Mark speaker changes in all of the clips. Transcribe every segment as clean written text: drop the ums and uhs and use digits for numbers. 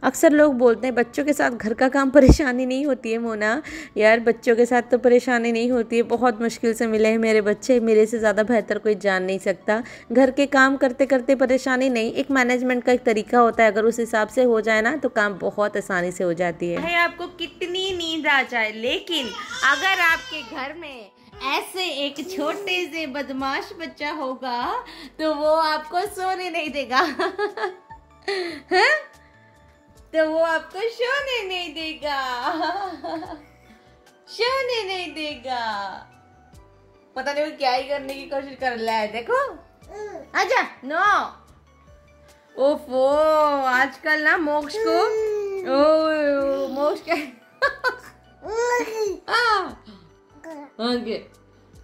Speaker 1: अक्सर लोग बोलते हैं बच्चों के साथ घर का काम परेशानी नहीं होती है मोना। यार बच्चों के साथ तो परेशानी नहीं होती है, बहुत मुश्किल से मिले हैं मेरे बच्चे, मेरे से ज़्यादा बेहतर कोई जान नहीं सकता। घर के काम करते करते परेशानी नहीं, एक मैनेजमेंट का एक तरीका होता है, अगर उस हिसाब से हो जाए ना तो काम बहुत आसानी से हो जाती है।
Speaker 2: आपको कितनी नींद आ जाए, लेकिन अगर आपके घर में ऐसे एक छोटे से बदमाश बच्चा होगा तो वो आपको सोने नहीं देगा। है? तो वो आपको सोने नहीं देगा। सोने नहीं देगा। पता नहीं वो क्या ही करने की कोशिश कर रहा है। देखो आजा। नो ओफो, आजकल ना मोक्ष को मोक्ष क्या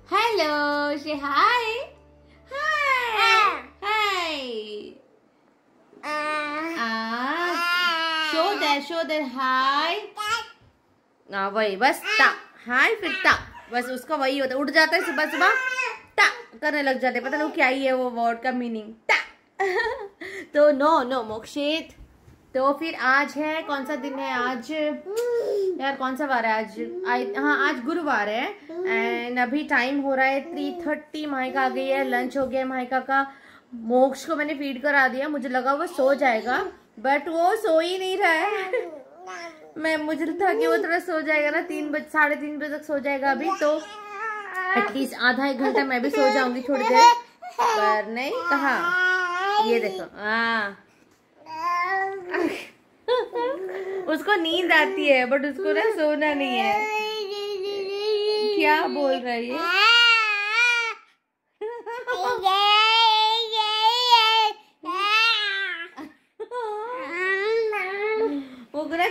Speaker 2: हेलो से हाय हाय शो दैट हाय। वही बस टा हाय फिर टा, बस उसका वही होता है, उठ जाता है सुबह सुबह टा करने लग जाते, पता नहीं क्या ही है वो वर्ड का मीनिंग टा। तो नो मोक्षित। तो फिर आज है कौन सा दिन है आज यार, कौन सा वार है आज? हाँ आज गुरुवार है एंड अभी टाइम हो रहा है 3:30। माइका आ गई है, लंच हो गया माइका का। मोक्ष को मैंने फीड करा दिया, मुझे लगा वो सो जाएगा बट वो सो ही नहीं रहा है। मुझे था कि वो थोड़ा सो जाएगा ना, 3:30 बजे तक सो जाएगा अभी, तो एटलीस्ट आधा एक घंटा मैं भी सो जाऊंगी थोड़ी देर, पर नहीं कहा। ये देखो उसको नींद आती है बट उसको ना सोना नहीं है। क्या बोल रहा है ये? वो कुछ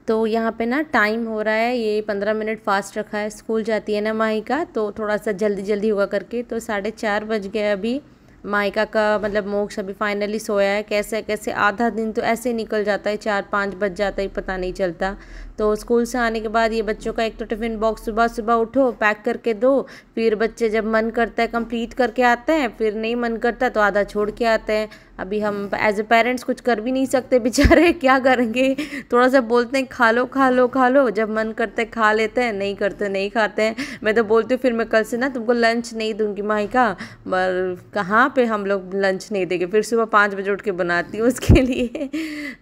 Speaker 1: तो यहाँ पे ना टाइम हो रहा है, ये 15 मिनट फास्ट रखा है, स्कूल जाती है ना माहिका, तो थोड़ा सा जल्दी जल्दी होगा करके। तो 4:30 बज गए अभी। माहिका का मतलब मोक्ष अभी फाइनली सोया है। कैसे कैसे आधा दिन तो ऐसे निकल जाता है, 4-5 बज जाता है, पता नहीं चलता। तो स्कूल से आने के बाद ये बच्चों का एक तो टिफ़िन बॉक्स सुबह सुबह उठो पैक करके दो, फिर बच्चे जब मन करता है कंप्लीट करके आते हैं, फिर नहीं मन करता तो आधा छोड़ के आते हैं। अभी हम एज ए पेरेंट्स कुछ कर भी नहीं सकते बेचारे, क्या करेंगे। थोड़ा सा बोलते हैं खा लो खा लो खा लो, जब मन करता है खा लेते हैं, नहीं करते नहीं खाते हैं। मैं तो बोलती हूँ फिर मैं कल से ना तुमको लंच नहीं दूंगी माहिका, पर कहाँ पे हम लोग लंच नहीं देंगे, फिर सुबह 5 बजे उठ के बनाती हूँ उसके लिए।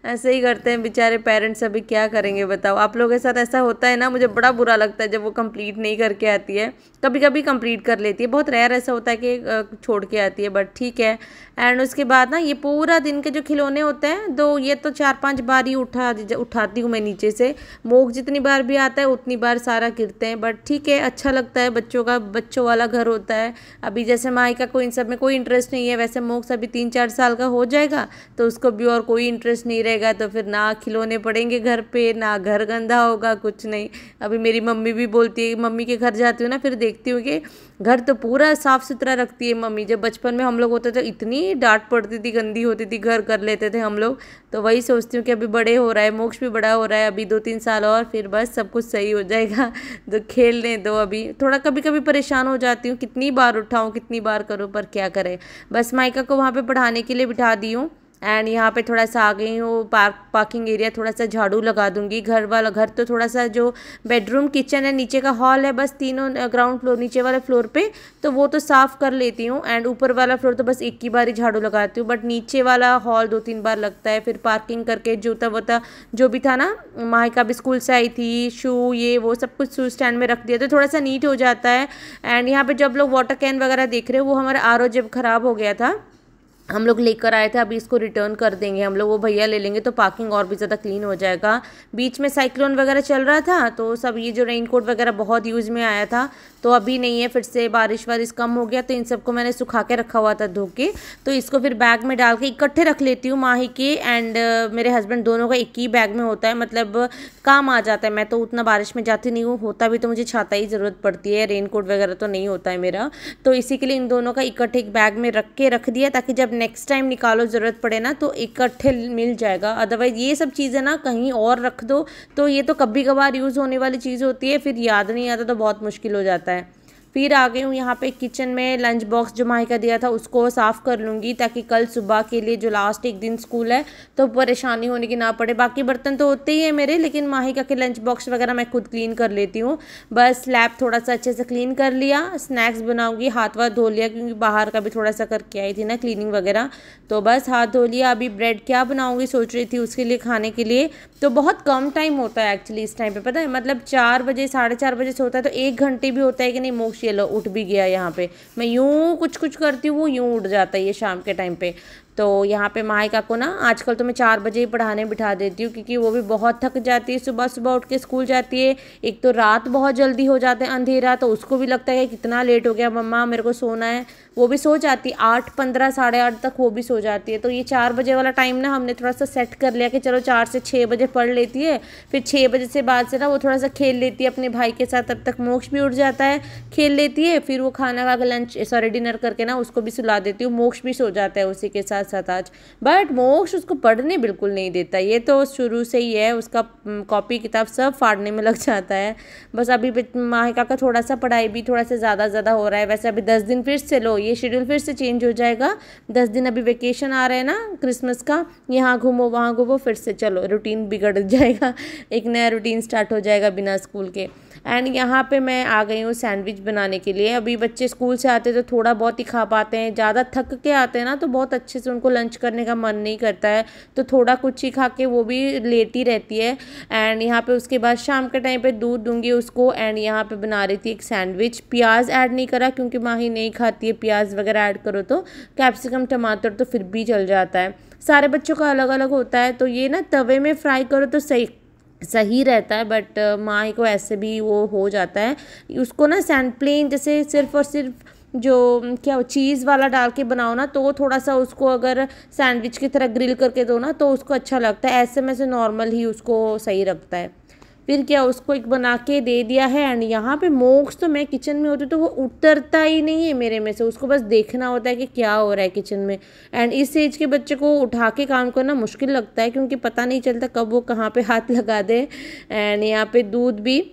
Speaker 1: ऐसे ही करते हैं बेचारे पेरेंट्स, अभी क्या करेंगे बताओ। आप लोगों के साथ ऐसा होता है ना, मुझे बड़ा बुरा लगता है जब वो कंप्लीट नहीं करके आती है। कभी कभी कंप्लीट कर लेती है, बहुत रेयर ऐसा होता है कि छोड़ के आती है, बट ठीक है। एंड उसके बाद ना ये पूरा दिन के जो खिलौने होते हैं, तो ये तो 4-5 बार ही उठाती हूँ मैं नीचे से। मोक्ष जितनी बार भी आता है उतनी बार सारा गिरते हैं, बट ठीक है, अच्छा लगता है, बच्चों वाला घर होता है। अभी जैसे माहिका को इन सब में कोई इंटरेस्ट नहीं है, वैसे मोक्ष अभी 3-4 साल का हो जाएगा तो उसको भी और कोई इंटरेस्ट नहीं रहेगा, तो फिर ना खिलौने पड़ेंगे घर पे, ना घर गंदा होगा, कुछ नहीं। अभी मेरी मम्मी भी बोलती है, मम्मी के घर जाती हूँ ना, फिर देखती हूँ कि घर तो पूरा साफ सुथरा रखती है मम्मी। जब बचपन में हम लोग होते थे इतनी डांट पड़ती थी, गंदी होती थी, घर कर लेते थे हम लोग। तो वही सोचती हूँ कि अभी बड़े हो रहा है, मोक्ष भी बड़ा हो रहा है, अभी 2-3 साल और फिर बस सब कुछ सही हो जाएगा। तो खेलने दो। अभी थोड़ा कभी कभी परेशान हो जाती हूँ, कितनी बार उठाऊँ कितनी बार करूँ, पर क्या करें। बस माइका को वहाँ पे पढ़ाने के लिए बिठा दी हूँ एंड यहाँ पे थोड़ा सा आ गई हूँ, पार्किंग एरिया थोड़ा सा झाड़ू लगा दूंगी। घर तो थोड़ा सा जो बेडरूम किचन है, नीचे का हॉल है, बस तीनों ग्राउंड फ्लोर नीचे वाले फ्लोर पे, तो वो तो साफ़ कर लेती हूँ। एंड ऊपर वाला फ्लोर तो बस एक ही बार ही झाड़ू लगाती हूँ, बट नीचे वाला हॉल 2-3 बार लगता है। फिर पार्किंग करके जूता वूता जो भी था ना, माहिका भी स्कूल से आई थी, शू ये वो सब कुछ शू स्टैंड में रख दिया, तो थोड़ा सा नीट हो जाता है। एंड यहाँ पर जब लोग वाटर कैन वगैरह देख रहे हो, वो हमारा आरओ जब ख़राब हो गया था, हम लोग लेकर आए थे, अभी इसको रिटर्न कर देंगे हम लोग, वो भैया ले लेंगे तो पार्किंग और भी ज़्यादा क्लीन हो जाएगा। बीच में साइक्लोन वगैरह चल रहा था तो सब ये जो रेनकोट वगैरह बहुत यूज़ में आया था, तो अभी नहीं है, फिर से बारिश वारिश कम हो गया, तो इन सबको मैंने सुखा के रखा हुआ था धो के, तो इसको फिर बैग में डाल के इकट्ठे रख लेती हूँ। माही के एंड मेरे हस्बैंड दोनों का एक ही बैग में होता है, मतलब काम आ जाता है। मैं तो उतना बारिश में जाती नहीं हूँ, होता भी तो मुझे छाता ही ज़रूरत पड़ती है, रेनकोट वगैरह तो नहीं होता है मेरा, तो इसी के लिए इन दोनों का इकट्ठे एक बैग में रख दिया, ताकि जब नेक्स्ट टाइम निकालो ज़रूरत पड़े ना तो इकट्ठे मिल जाएगा। अदरवाइज ये सब चीज़ें ना कहीं और रख दो तो ये तो कभी कभार यूज़ होने वाली चीज़ होती है, फिर याद नहीं आता तो बहुत मुश्किल हो जाता है। फिर आ गई हूँ यहाँ पे किचन में। लंच बॉक्स जो माही का दिया था उसको साफ़ कर लूँगी, ताकि कल सुबह के लिए जो लास्ट एक दिन स्कूल है तो परेशानी होने की ना पड़े। बाकी बर्तन तो होते ही हैं मेरे, लेकिन माही का के लंच बॉक्स वगैरह मैं खुद क्लीन कर लेती हूँ। बस लैब थोड़ा सा अच्छे से क्लीन कर लिया, स्नैक्स बनाऊँगी, हाथ वाथ धो लिया क्योंकि बाहर का भी थोड़ा सा करके आई थी ना क्लीनिंग वगैरह, तो बस हाथ धो लिया। अभी ब्रेड क्या बनाऊँगी सोच रही थी उसके लिए खाने के लिए। तो बहुत कम टाइम होता है एक्चुअली इस टाइम पे, पता है, मतलब 4 बजे 4:30 बजे से होता है तो 1 घंटे भी होता है कि नहीं। मोक्ष ये लो उठ भी गया यहाँ पे, मैं यूँ कुछ कुछ करती हूँ वो यूँ उठ जाता है ये शाम के टाइम पे। तो यहाँ पे माहिका को ना आजकल तो मैं 4 बजे ही पढ़ाने बिठा देती हूँ, क्योंकि वो भी बहुत थक जाती है, सुबह सुबह उठ के स्कूल जाती है। एक तो रात बहुत जल्दी हो जाता है अंधेरा, तो उसको भी लगता है कि कितना लेट हो गया मम्मा मेरे को सोना है, वो भी सो जाती है 8:15 8:30 तक वो भी सो जाती है। तो ये 4 बजे वाला टाइम ना हमने थोड़ा सा सेट कर लिया कि चलो 4 से 6 बजे पढ़ लेती है, फिर 6 बजे से बाद से ना वो थोड़ा सा खेल लेती है अपने भाई के साथ, तब तक मोक्ष भी उठ जाता है, खेल लेती है, फिर वो खाना खा के डिनर करके ना उसको भी सुला देती हूँ, मोक्ष भी सो जाता है उसी के साथ साथ आज। बट मोक्ष उसको पढ़ने बिल्कुल नहीं देता, ये तो शुरू से ही है, उसका कॉपी किताब सब फाड़ने में लग जाता है। बस अभी माहिका का थोड़ा सा पढ़ाई भी थोड़ा सा ज़्यादा हो रहा है। वैसे अभी 10 दिन फिर से लो, ये शेड्यूल फिर से चेंज हो जाएगा। 10 दिन अभी वेकेशन आ रहा है ना क्रिसमस का, यहाँ घूमो वहाँ घूमो, फिर से चलो रूटीन बिगड़ जाएगा, एक नया रूटीन स्टार्ट हो जाएगा बिना स्कूल के। एंड यहाँ पे मैं आ गई हूँ सैंडविच बनाने के लिए। अभी बच्चे स्कूल से आते तो थोड़ा बहुत ही खा पाते हैं, ज़्यादा थक के आते हैं ना तो बहुत अच्छे से उनको लंच करने का मन नहीं करता है, तो थोड़ा कुछ ही खा के वो भी लेट ही रहती है। एंड यहाँ पे उसके बाद शाम के टाइम पे दूध दूंगी उसको। एंड यहाँ पे बना रही थी एक सैंडविच, प्याज ऐड नहीं करा क्योंकि माही नहीं खाती है प्याज वगैरह ऐड करो तो, कैप्सिकम टमाटर तो फिर भी चल जाता है, सारे बच्चों का अलग अलग होता है। तो ये ना तवे में फ्राई करो तो सही रहता है, बट माही को ऐसे भी वो हो जाता है। उसको ना सैंड प्लेन जैसे सिर्फ और सिर्फ जो क्या चीज़ वाला डाल के बनाओ ना, तो थोड़ा सा उसको अगर सैंडविच की तरह ग्रिल करके दो ना तो उसको अच्छा लगता है, ऐसे में से नॉर्मल ही उसको सही लगता है। फिर क्या उसको एक बना के दे दिया है। एंड यहाँ पे मोक्ष तो मैं किचन में होती तो वो उतरता ही नहीं है मेरे में से, उसको बस देखना होता है कि क्या हो रहा है किचन में। एंड इस एज के बच्चे को उठा के काम करना मुश्किल लगता है, क्योंकि पता नहीं चलता कब वो कहाँ पे हाथ लगा दे। एंड यहाँ पे दूध भी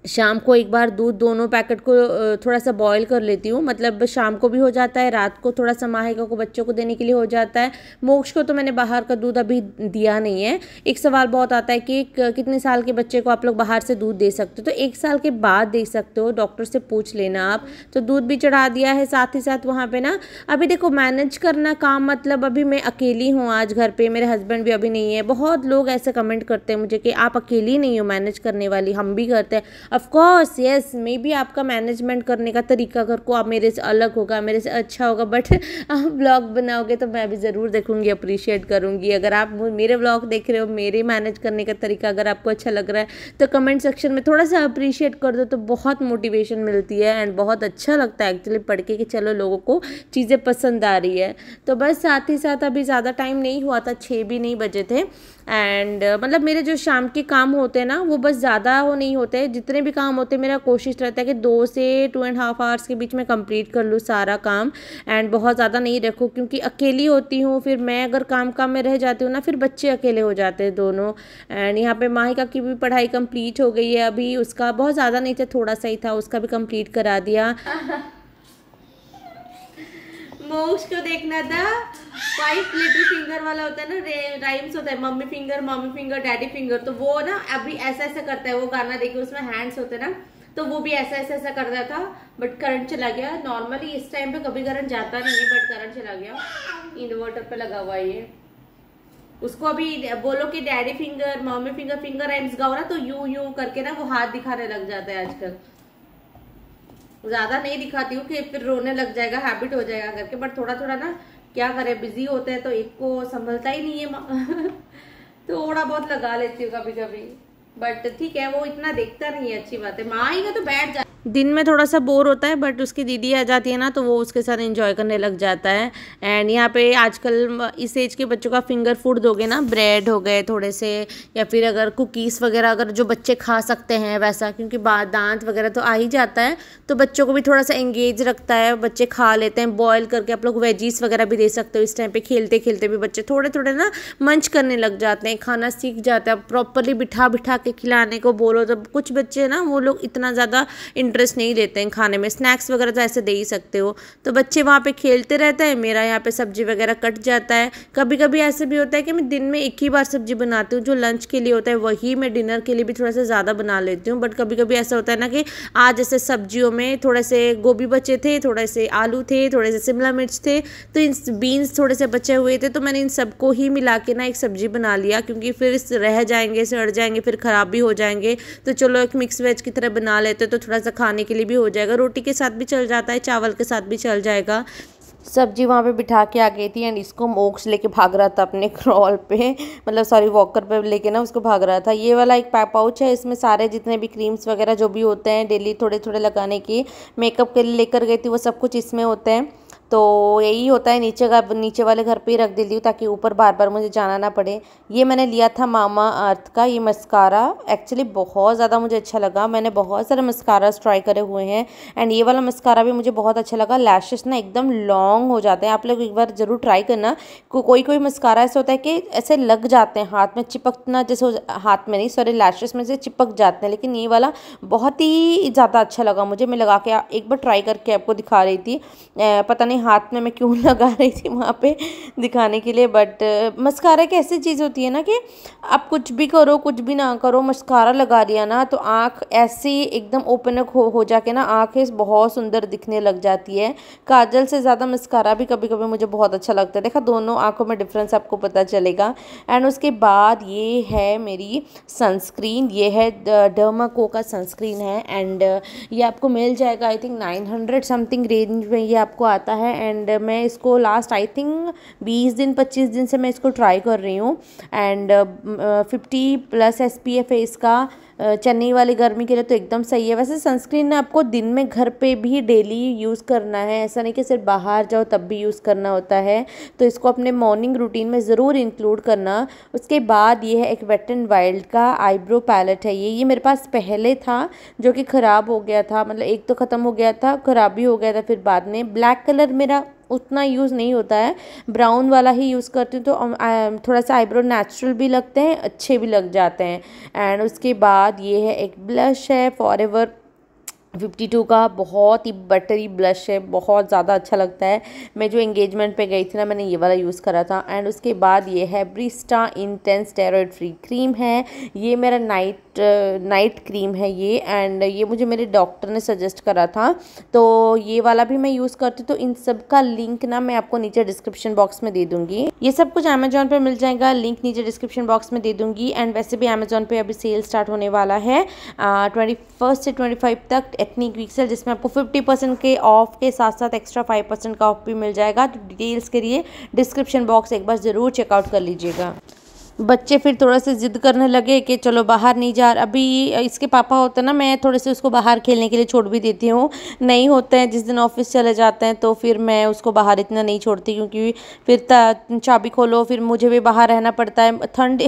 Speaker 1: शाम को एक बार दूध दोनों पैकेट को थोड़ा सा बॉईल कर लेती हूँ, मतलब शाम को भी हो जाता है, रात को थोड़ा सा माहिका को बच्चों को देने के लिए हो जाता है। मोक्ष को तो मैंने बाहर का दूध अभी दिया नहीं है। एक सवाल बहुत आता है कि कितने साल के बच्चे को आप लोग बाहर से दूध दे सकते हो, तो 1 साल के बाद दे सकते हो, डॉक्टर से पूछ लेना आप। तो दूध भी चढ़ा दिया है, साथ ही साथ वहाँ पर ना अभी देखो मैनेज करना काम, मतलब अभी मैं अकेली हूँ आज घर पर, मेरे हस्बैंड भी अभी नहीं है। बहुत लोग ऐसे कमेंट करते हैं मुझे कि आप अकेली नहीं हो मैनेज करने वाली, हम भी करते हैं। Of course yes, may be आपका मैनेजमेंट करने का तरीका घर को आप मेरे से अलग होगा, मेरे से अच्छा होगा, बट आप ब्लॉग बनाओगे तो मैं भी ज़रूर देखूंगी, अप्रिशिएट करूंगी। अगर आप मेरे ब्लॉग देख रहे हो, मेरे मैनेज करने का तरीका अगर आपको अच्छा लग रहा है तो कमेंट सेक्शन में थोड़ा सा अप्रिशिएट कर दो, तो बहुत मोटिवेशन मिलती है एंड बहुत अच्छा लगता है एक्चुअली पढ़ के कि चलो लोगों को चीज़ें पसंद आ रही है। तो बस साथ ही साथ अभी ज़्यादा टाइम नहीं हुआ था, 6 भी नहीं बजे थे। एंड मतलब मेरे जो शाम के काम होते हैं ना वो बस ज़्यादा वो नहीं होते, जितने भी काम होते हैं मेरा कोशिश रहता है कि 2 से 2.5 आवर्स के बीच में कंप्लीट कर लूँ सारा काम। एंड बहुत ज़्यादा नहीं रखूँ क्योंकि अकेली होती हूँ, फिर मैं अगर काम में रह जाती हूँ ना फिर बच्चे अकेले हो जाते हैं दोनों। एंड यहाँ पे माहिका की भी पढ़ाई कंप्लीट हो गई है, अभी उसका बहुत ज़्यादा नहीं था, थोड़ा सा ही था, उसका भी कंप्लीट करा दिया। मोक्ष को देखना था, 5 लिटिल फिंगर वाला होता है ना, राइम्स होता है, मम्मी फिंगर डैडी फिंगर, तो वो ना अभी ऐसा ऐसा करता है, वो गाना देखिए उसमें हैंड्स होते हैं ना, तो वो भी ऐसा ऐसा ऐसा करता था। बट करंट चला गया। नॉर्मली इस टाइम पे कभी करंट जाता नहीं है, बट करंट चला गया, इन्वर्टर पे लगा हुआ है ये। उसको अभी बोलो कि daddy finger mummy finger rhymes गाओ ना, तो यूं यूं करके ना वो हाथ दिखाने लग जाता है आजकल। ज्यादा नहीं दिखाती हूँ कि फिर रोने लग जाएगा, हैबिट हो जाएगा करके, बट थोड़ा थोड़ा ना क्या करे, बिजी होते हैं तो एक को संभलता ही नहीं है थोड़ा बहुत लगा लेती हूँ कभी कभी, बट ठीक है, वो इतना देखता नहीं है, अच्छी बात है। माँ ही का तो बैठ जा, दिन में थोड़ा सा बोर होता है, बट उसकी दीदी आ जाती है ना तो वो उसके साथ एंजॉय करने लग जाता है। एंड यहाँ पे आजकल इस एज के बच्चों का फिंगर फूड दोगे ना, ब्रेड हो गए थोड़े से, या फिर अगर कुकीज़ वगैरह अगर जो बच्चे खा सकते हैं वैसा, क्योंकि दांत वगैरह तो आ ही जाता है, तो बच्चों को भी थोड़ा सा एंगेज रखता है, बच्चे खा लेते हैं। बॉयल करके आप लोग वेजीज वगैरह भी दे सकते हो, इस टाइम पे खेलते खेलते भी बच्चे थोड़े थोड़े ना मंच करने लग जाते हैं, खाना सीख जाते हैं। प्रॉपरली बिठा के खिलाने को बोलो तो कुछ बच्चे ना वो लोग इतना ज़्यादा इंटरेस्ट नहीं लेते हैं खाने में। स्नैक्स वगैरह तो ऐसे दे ही सकते हो। तो बच्चे वहाँ पे खेलते रहते हैं, मेरा यहाँ पे सब्जी वगैरह कट जाता है। कभी कभी ऐसे भी होता है कि मैं दिन में एक ही बार सब्जी बनाती हूँ, जो लंच के लिए होता है वही मैं डिनर के लिए भी थोड़ा सा ज़्यादा बना लेती हूँ। बट कभी कभी ऐसा होता है ना कि आज जैसे सब्जियों में थोड़े से गोभी बचे थे, थोड़े से आलू थे, थोड़े से शिमला मिर्च थे, तो इन बीन्स थोड़े से बचे हुए थे, तो मैंने इन सबको ही मिला के ना एक सब्जी बना लिया, क्योंकि फिर रह जाएंगे, सड़ जाएंगे, फिर ख़राब भी हो जाएंगे। तो चलो एक मिक्स वेज की तरह बना लेते, तो थोड़ा सा खाने के लिए भी हो जाएगा, रोटी के साथ भी चल जाता है, चावल के साथ भी चल जाएगा। सब्जी वहाँ पे बिठा के आ गई थी एंड इसको मोक्ष लेके भाग रहा था अपने क्रॉल पे, मतलब सॉरी वॉकर पे लेके ना उसको भाग रहा था। ये वाला एक पाउच है, इसमें सारे जितने भी क्रीम्स वगैरह जो भी होते हैं डेली थोड़े थोड़े लगाने की, मेकअप के लिए लेकर गई थी, वो सब कुछ इसमें होते हैं। तो यही होता है, नीचे वाले घर पे ही रख देती हूँ ताकि ऊपर बार बार मुझे जाना ना पड़े। ये मैंने लिया था मामा अर्थ का ये मस्कारा, एक्चुअली बहुत ज़्यादा मुझे अच्छा लगा। मैंने बहुत सारे मस्कारास ट्राई करे हुए हैं एंड ये वाला मस्कारा भी मुझे बहुत अच्छा लगा। लैशेस ना एकदम लॉन्ग हो जाते हैं, आप लोग एक बार ज़रूर ट्राई करना। कोई कोई मस्कारा ऐसा होता है कि ऐसे लग जाते हैं हाथ में, चिपकना जैसे हाथ में नहीं, सॉरी लैशेस में से चिपक जाते हैं, लेकिन ये वाला बहुत ही ज़्यादा अच्छा लगा मुझे। मैं लगा के एक बार ट्राई करके आपको दिखा रही थी, पता नहीं हाथ में मैं क्यों लगा रही थी वहाँ पे दिखाने के लिए। बट मस्कारा एक ऐसी चीज़ होती है ना कि आप कुछ भी करो कुछ भी ना करो, मस्कारा लगा दिया ना तो आँख ऐसी एकदम ओपन अप हो जाके ना आँखें बहुत सुंदर दिखने लग जाती है। काजल से ज़्यादा मस्कारा भी कभी कभी मुझे बहुत अच्छा लगता है। देखा दोनों आँखों में डिफरेंस आपको पता चलेगा। एंड उसके बाद ये है मेरी सनस्क्रीन, ये है डर्माको का सनस्क्रीन है एंड ये आपको मिल जाएगा आई थिंक 900 समथिंग रेंज में ये आपको आता है। एंड मैं इसको लास्ट आई थिंक 20 दिन 25 दिन से मैं इसको ट्राई कर रही हूँ एंड 50+ SPF है इसका। चेन्नई वाली गर्मी के लिए तो एकदम सही है। वैसे सनस्क्रीन ना आपको दिन में घर पे भी डेली यूज़ करना है, ऐसा नहीं कि सिर्फ बाहर जाओ तब भी यूज़ करना होता है। तो इसको अपने मॉर्निंग रूटीन में ज़रूर इंक्लूड करना। उसके बाद ये है एक वेट एंड वाइल्ड का आईब्रो पैलेट है। ये मेरे पास पहले था जो कि ख़राब हो गया था, मतलब एक तो ख़त्म हो गया था, ख़राब भी हो गया था। फिर बाद में ब्लैक कलर मेरा उतना यूज़ नहीं होता है, ब्राउन वाला ही यूज़ करती हूँ, तो थोड़ा सा आईब्रो नेचुरल भी लगते हैं, अच्छे भी लग जाते हैं। एंड उसके बाद ये है एक ब्लश है फॉरएवर 52 का, बहुत ही बटरी ब्लश है, बहुत ज़्यादा अच्छा लगता है। मैं जो एंगेजमेंट पे गई थी ना मैंने ये वाला यूज़ करा था। एंड उसके बाद ये है ब्रिस्टा इंटेंस स्टेरॉइड फ्री क्रीम है, ये मेरा नाइट क्रीम है ये, एंड ये मुझे मेरे डॉक्टर ने सजेस्ट करा था, तो ये वाला भी मैं यूज़ करती हूँ। तो इन सब का लिंक ना मैं आपको नीचे डिस्क्रिप्शन बॉक्स में दे दूँगी। ये सब कुछ अमेजोन पर मिल जाएगा, लिंक नीचे डिस्क्रिप्शन बॉक्स में दे दूँगी। एंड वैसे भी अमेजोन पे अभी सेल स्टार्ट होने वाला है 21 से 25 तक एथनिक वीक सेल, जिसमें आपको 50% के ऑफ के साथ साथ एक्स्ट्रा 5% का ऑफ भी मिल जाएगा। तो डिटेल्स के लिए डिस्क्रिप्शन बॉक्स एक बार ज़रूर चेकआउट कर लीजिएगा। बच्चे फिर थोड़ा सा ज़िद करने लगे कि चलो बाहर नहीं जा रहा। अभी इसके पापा होते हैं ना, मैं थोड़े से उसको बाहर खेलने के लिए छोड़ भी देती हूँ, नहीं होते हैं जिस दिन ऑफिस चले जाते हैं तो फिर मैं उसको बाहर इतना नहीं छोड़ती, क्योंकि फिर चाबी खोलो, फिर मुझे भी बाहर रहना पड़ता है।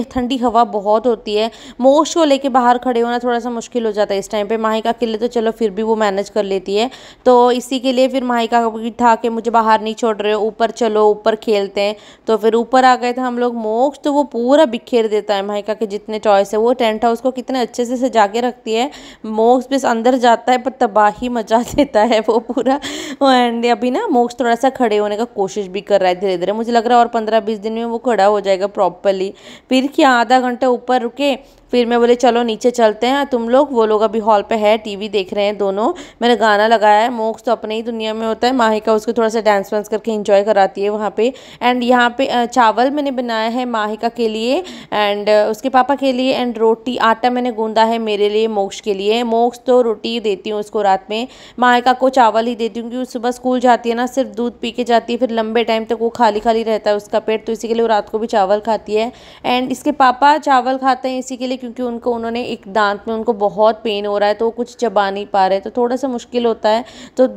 Speaker 1: ठंडी हवा बहुत होती है, मोश को लेके बाहर खड़े होना थोड़ा सा मुश्किल हो जाता है इस टाइम पे। माहिका के लिए तो चलो फिर भी वो मैनेज कर लेती है, तो इसी के लिए फिर माहिका भी था कि मुझे बाहर नहीं छोड़ रहे हो, ऊपर चलो ऊपर खेलते हैं। तो फिर ऊपर आ गए थे हम लोग। मोक्ष तो वो पूरा बिखेर देता है माहिका के जितने टॉयस है, वो टेंट हाउस को कितने अच्छे से सजा के रखती है। मोक्ष बस अंदर जाता है पर तबाही मचा देता है वो पूरा। एंड अभी ना मोक्ष थोड़ा सा खड़े होने का कोशिश भी कर रहा है धीरे धीरे, मुझे लग रहा है और 15-20 दिन में वो खड़ा हो जाएगा प्रॉपरली। फिर क्या आधा घंटा ऊपर रुके, फिर मैं बोले चलो नीचे चलते हैं तुम लोग। वो लोग अभी हॉल पे है, टीवी देख रहे हैं दोनों। मैंने गाना लगाया है, मोक्ष तो अपने ही दुनिया में होता है, माहिका उसको थोड़ा सा डांस वांस करके एंजॉय कराती है वहाँ पे। एंड यहाँ पे चावल मैंने बनाया है माहिका के लिए एंड उसके पापा के लिए, एंड रोटी आटा मैंने गूंदा है मेरे लिए मोक्ष के लिए। मोक्ष तो रोटी देती हूँ उसको रात में, माहिका को चावल ही देती हूँ क्योंकि सुबह स्कूल जाती है ना, सिर्फ दूध पी के जाती है, फिर लंबे टाइम तक वो खाली खाली रहता है उसका पेट, तो इसी के लिए वो रात को भी चावल खाती है। एंड इसके पापा चावल खाते हैं इसी के लिए क्योंकि उन्होंने एक दांत में उनको बहुत पेन हो रहा है, तो वो कुछ चबा नहीं पा रहे, तो थोड़ा सा मुश्किल होता है, तो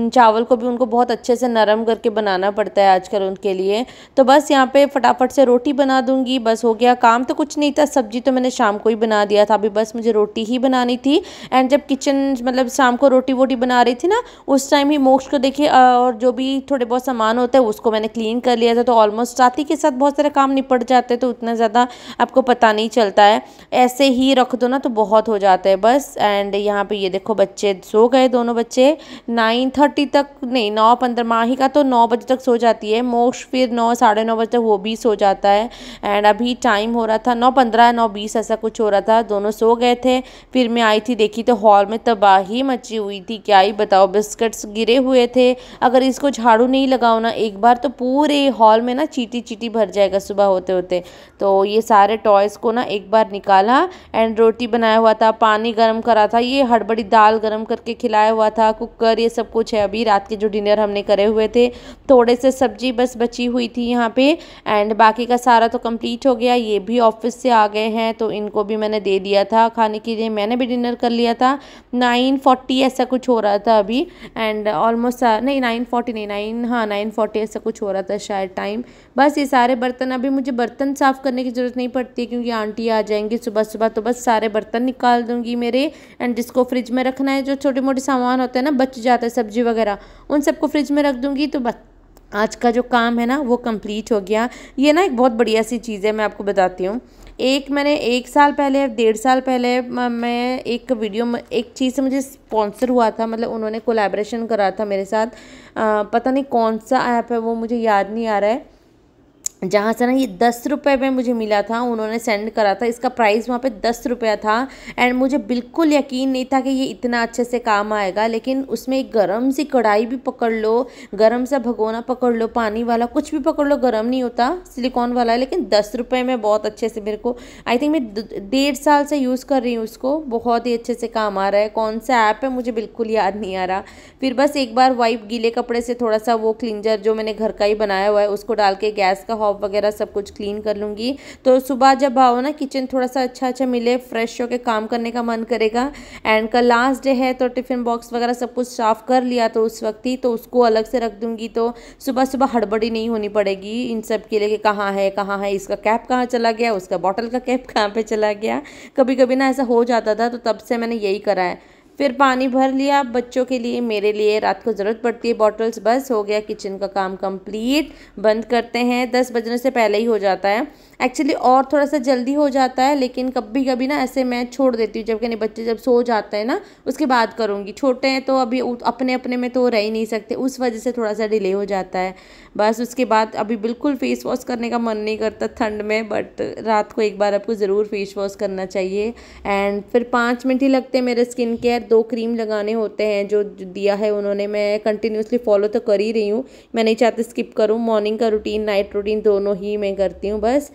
Speaker 1: चावल को भी उनको बहुत अच्छे से नरम करके बनाना पड़ता है आजकल उनके लिए। तो बस यहाँ पे फटाफट से रोटी बना दूंगी, बस हो गया। काम तो कुछ नहीं था, सब्जी तो मैंने शाम को ही बना दिया था, अभी बस मुझे रोटी ही बनानी थी। एंड जब किचन मतलब शाम को रोटी वोटी बना रही थी ना, उस टाइम ही मोक्ष को देखिए और जो भी थोड़े बहुत सामान होते हैं उसको मैंने क्लीन कर लिया था। तो ऑलमोस्ट साथी के साथ बहुत सारे काम निपट जाते हैं, तो उतना ज़्यादा आपको पता नहीं चलता है, ऐसे ही रख दो ना तो बहुत हो जाता है बस। एंड यहाँ पे ये देखो बच्चे सो गए, दोनों बच्चे 9:30 तक, नहीं 9:15, माही का तो 9 बजे तक सो जाती है, मोक्ष फिर 9 साढ़े 9 बजे तक वो भी सो जाता है। एंड अभी टाइम हो रहा था 9:15 9:20 ऐसा कुछ हो रहा था, दोनों सो गए थे। फिर मैं आई थी, देखी तो हॉल में तबाही मची हुई थी, क्या ही बताओ, बिस्किट्स गिरे हुए थे। अगर इसको झाड़ू नहीं लगाओ ना एक बार तो पूरे हॉल में ना चीटी चीटी भर जाएगा सुबह होते होते। तो ये सारे टॉयज़ को ना एक बार निकाला। एंड रोटी बनाया हुआ था, पानी गर्म करा था, ये हड़बड़ी दाल गर्म करके खिलाया हुआ था, कुकर, ये सब कुछ है। अभी रात के जो डिनर हमने करे हुए थे, थोड़े से सब्जी बस बची हुई थी यहाँ पे। एंड बाकी का सारा तो कंप्लीट हो गया। ये भी ऑफिस से आ गए हैं तो इनको भी मैंने दे दिया था खाने के लिए, मैंने भी डिनर कर लिया था। 9:40 ऐसा कुछ हो रहा था अभी। एंड ऑलमोस्ट नहीं 9:40 नहीं 9:40 ऐसा कुछ हो रहा था शायद टाइम। बस ये सारे बर्तन, अभी मुझे बर्तन साफ़ करने की ज़रूरत नहीं पड़ती क्योंकि आंटी आ जाएंगी सुबह सुबह, तो बस सारे बर्तन निकाल दूंगी मेरे। एंड जिसको फ्रिज में रखना है, जो छोटे मोटे सामान होते हैं ना बच जाते हैं सब्जी वगैरह, उन सबको फ्रिज में रख दूंगी। तो बस आज का जो काम है ना वो कंप्लीट हो गया। ये ना एक बहुत बढ़िया सी चीज़ है, मैं आपको बताती हूँ। मैंने 1 साल पहले 1.5 साल पहले मैं एक वीडियो में एक चीज़ से मुझे स्पॉन्सर हुआ था, मतलब उन्होंने कोलैबोरेशन करा था मेरे साथ। पता नहीं कौन सा ऐप है वो मुझे याद नहीं आ रहा है, जहाँ से ना ये 10 रुपये में मुझे मिला था, उन्होंने सेंड करा था। इसका प्राइस वहाँ पे 10 रुपया था। एंड मुझे बिल्कुल यकीन नहीं था कि ये इतना अच्छे से काम आएगा, लेकिन उसमें एक गरम सी कढ़ाई भी पकड़ लो, गरम सा भगोना पकड़ लो, पानी वाला कुछ भी पकड़ लो, गरम नहीं होता, सिलिकॉन वाला है, लेकिन 10 रुपये में बहुत अच्छे से मेरे को, आई थिंक मैं 1.5 साल से यूज़ कर रही हूँ उसको, बहुत ही अच्छे से काम आ रहा है। कौन सा ऐप है मुझे बिल्कुल याद नहीं आ रहा। फिर बस एक बार वाइप गीले कपड़े से थोड़ा सा वो क्लिंजर जो मैंने घर का ही बनाया हुआ है उसको डाल के गैस का हॉब वगैरह सब कुछ क्लीन कर लूँगी। तो सुबह जब आओ ना किचन थोड़ा सा अच्छा अच्छा मिले, फ्रेश होके काम करने का मन करेगा। एंड कल लास्ट डे है तो टिफ़िन बॉक्स वगैरह सब कुछ साफ़ कर लिया तो उस वक्त ही, तो उसको अलग से रख दूँगी। तो सुबह सुबह हड़बड़ी नहीं होनी पड़ेगी इन सब के लिए कि कहाँ है, इसका कैप कहाँ चला गया, उसका बॉटल का कैप कहाँ पे चला गया। कभी कभी ना ऐसा हो जाता था, तो तब से मैंने यही करा है। फिर पानी भर लिया बच्चों के लिए, मेरे लिए, रात को ज़रूरत पड़ती है बॉटल्स। बस हो गया किचन का काम कंप्लीट। बंद करते हैं, 10 बजने से पहले ही हो जाता है एक्चुअली, और थोड़ा सा जल्दी हो जाता है, लेकिन कभी कभी ना ऐसे मैं छोड़ देती हूँ, जब कि नहीं बच्चे जब सो जाते हैं ना उसके बाद करूँगी। छोटे हैं तो अभी अपने अपने में तो रह ही नहीं सकते, उस वजह से थोड़ा सा डिले हो जाता है। बस उसके बाद अभी बिल्कुल फेस वॉश करने का मन नहीं करता ठंड में, बट रात को एक बार आपको ज़रूर फेस वॉश करना चाहिए। एंड फिर 5 मिनट ही लगते हैं मेरे स्किन केयर, 2 क्रीम लगाने होते हैं जो दिया है उन्होंने, मैं कंटिन्यूसली फॉलो तो कर ही रही हूँ, मैं नहीं चाहती स्किप करूँ। मॉर्निंग का रूटीन, नाइट रूटीन दोनों ही मैं करती हूँ। बस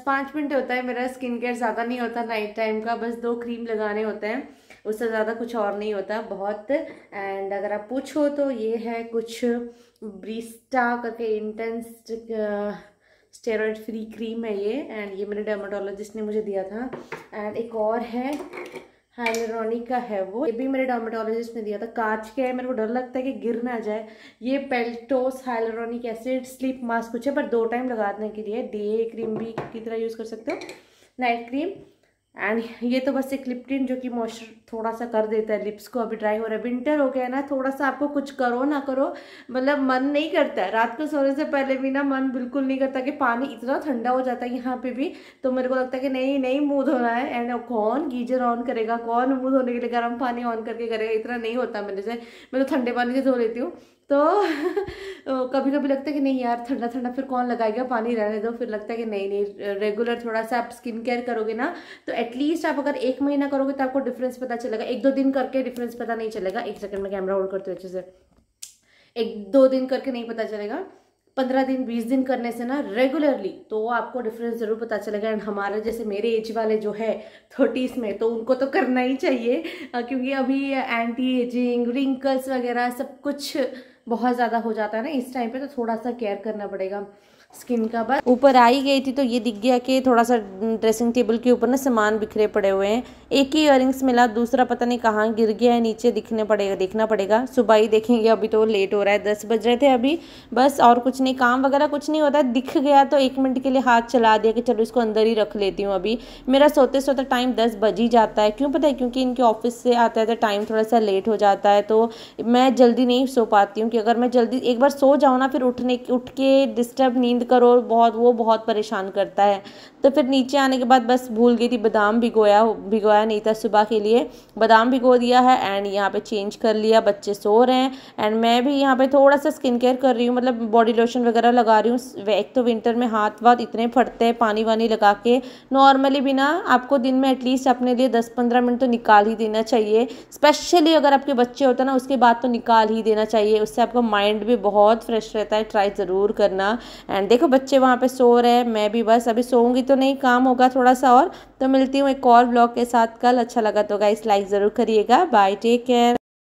Speaker 1: 5 मिनट होता है मेरा स्किन केयर, ज़्यादा नहीं होता नाइट टाइम का, बस 2 क्रीम लगाने होते हैं, उससे ज़्यादा कुछ और नहीं होता बहुत। एंड अगर आप पूछो तो ये है कुछ ब्रिस्टा करके इंटेंस स्टेरॉइड फ्री क्रीम है ये, एंड ये मेरे डर्माटोलॉजिस्ट ने मुझे दिया था। एंड एक और है हाइलुरोनिक का है वो, ये भी मेरे डर्माटोलॉजिस्ट ने दिया था, कांच के है, मेरे को डर लगता है कि गिर ना जाए। ये पेल्टोस हाइलुरोनिक एसिड स्लीप मास्क कुछ है, पर 2 टाइम लगाने के लिए, डे क्रीम भी की तरह यूज़ कर सकते हो, नाइट क्रीम। एंड ये तो बस एक लिपटिन जो कि मॉइस्चर थोड़ा सा कर देता है लिप्स को। अभी ड्राई हो रहा है, विंटर हो गया ना, थोड़ा सा आपको कुछ करो ना करो मतलब मन नहीं करता है, रात को सोने से पहले भी ना मन बिल्कुल नहीं करता कि पानी इतना ठंडा हो जाता है यहाँ पे भी, तो मेरे को लगता है कि नहीं नहीं मुँह धोना है। एंड कौन गीजर ऑन करेगा, कौन मुँह धोने के लिए गर्म पानी ऑन करके करेगा, इतना नहीं होता मेरे से, मैं तो ठंडे पानी से धो लेती हूँ। तो कभी कभी लगता है कि नहीं यार ठंडा ठंडा फिर कौन लगाएगा, पानी रहने दो। फिर लगता है कि नहीं नहीं रेगुलर थोड़ा सा आप स्किन केयर करोगे ना, तो एटलीस्ट आप अगर 1 महीना करोगे तो आपको डिफरेंस पता चलेगा। 1-2 दिन करके डिफरेंस पता नहीं चलेगा। 1 सेकंड में कैमरा होल्ड करते हो अच्छे से, 1-2 दिन करके नहीं पता चलेगा, 15 दिन 20 दिन करने से ना रेगुलरली तो आपको डिफरेंस ज़रूर पता चलेगा। एंड हमारे जैसे मेरे एज वाले जो है 30s में, तो उनको तो करना ही चाहिए क्योंकि अभी एंटी एजिंग, रिंकल्स वगैरह सब कुछ बहुत ज़्यादा हो जाता है ना इस टाइम पे, तो थोड़ा सा केयर करना पड़ेगा।
Speaker 2: स्किन का। बस
Speaker 1: ऊपर आई गई थी तो ये दिख गया कि थोड़ा सा ड्रेसिंग टेबल के ऊपर ना सामान बिखरे पड़े हुए हैं। एक ही इयररिंग्स मिला, दूसरा पता नहीं कहाँ गिर गया है नीचे, देखना पड़ेगा, सुबह ही देखेंगे। अभी तो लेट हो रहा है, 10 बज रहे थे अभी। बस और कुछ नहीं, काम वगैरह कुछ नहीं होता है, दिख गया तो 1 मिनट के लिए हाथ चला दिया कि चलो इसको अंदर ही रख लेती हूँ। अभी मेरा सोते सोते टाइम 10 बज ही जाता है। क्यों पता है? क्योंकि इनके ऑफिस से आता है तो टाइम थोड़ा सा लेट हो जाता है, तो मैं जल्दी नहीं सो पाती हूँ। कि अगर मैं जल्दी एक बार सो जाऊँ ना, फिर उठ के डिस्टर्ब नींद करो, वो बहुत परेशान करता है। तो फिर नीचे आने के बाद बस भूल गई थी, बादाम भिगोया नहीं था सुबह के लिए, बादाम भिगो दिया है। एंड यहाँ पे चेंज कर लिया, बच्चे सो रहे हैं एंड मैं भी यहाँ पे थोड़ा सा स्किन केयर कर रही हूँ, मतलब बॉडी लोशन वगैरह लगा रही हूँ। एक तो विंटर में हाथ वाथ इतने फटते हैं, पानी वानी लगा के नॉर्मली भी ना आपको दिन में एटलीस्ट अपने लिए 10-15 मिनट तो निकाल ही देना चाहिए। स्पेशली अगर आपके बच्चे होते हैं ना, उसके बाद तो निकाल ही देना चाहिए, उससे आपका माइंड भी बहुत फ्रेश रहता है। ट्राई ज़रूर करना। एंड देखो बच्चे वहाँ पे सो रहे हैं, मैं भी बस अभी सोऊंगी तो नहीं, काम होगा थोड़ा सा और। तो मिलती हूँ एक और ब्लॉग के साथ कल। अच्छा लगा तो गाइस लाइक ज़रूर करिएगा। Bye, take care.